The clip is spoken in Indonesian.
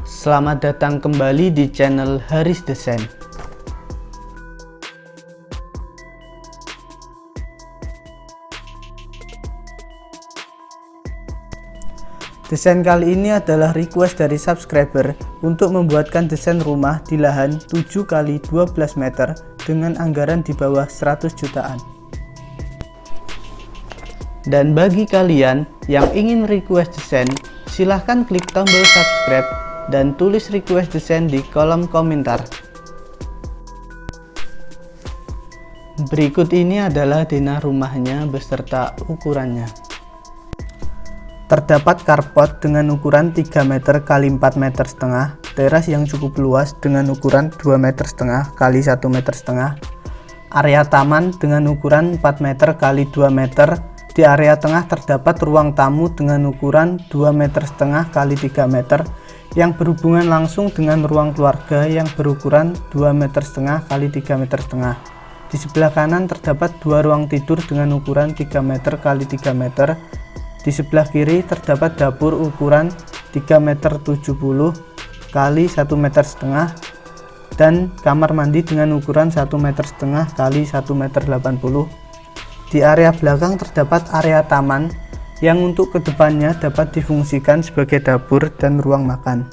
Selamat datang kembali di channel Haris Desain. Desain kali ini adalah request dari subscriber untuk membuatkan desain rumah di lahan 7 x 12 meter dengan anggaran di bawah 100 jutaan. Dan bagi kalian yang ingin request desain, silahkan klik tombol subscribe dan tulis request desain di kolom komentar. Berikut ini adalah denah rumahnya beserta ukurannya. Terdapat carport dengan ukuran 3 meter x 4 meter setengah, teras yang cukup luas dengan ukuran 2 meter setengah x 1 meter setengah, area taman dengan ukuran 4 meter x 2 meter. Di area tengah terdapat ruang tamu dengan ukuran 2 meter setengah x 3 meter yang berhubungan langsung dengan ruang keluarga yang berukuran 2 meter setengah x 3 meter setengah. Di sebelah kanan terdapat dua ruang tidur dengan ukuran 3 meter x 3 meter. Di sebelah kiri terdapat dapur ukuran 3 meter 70 x 1 meter setengah dan kamar mandi dengan ukuran 1 meter setengah x 1 meter 80. Di area belakang terdapat area taman yang untuk kedepannya dapat difungsikan sebagai dapur dan ruang makan.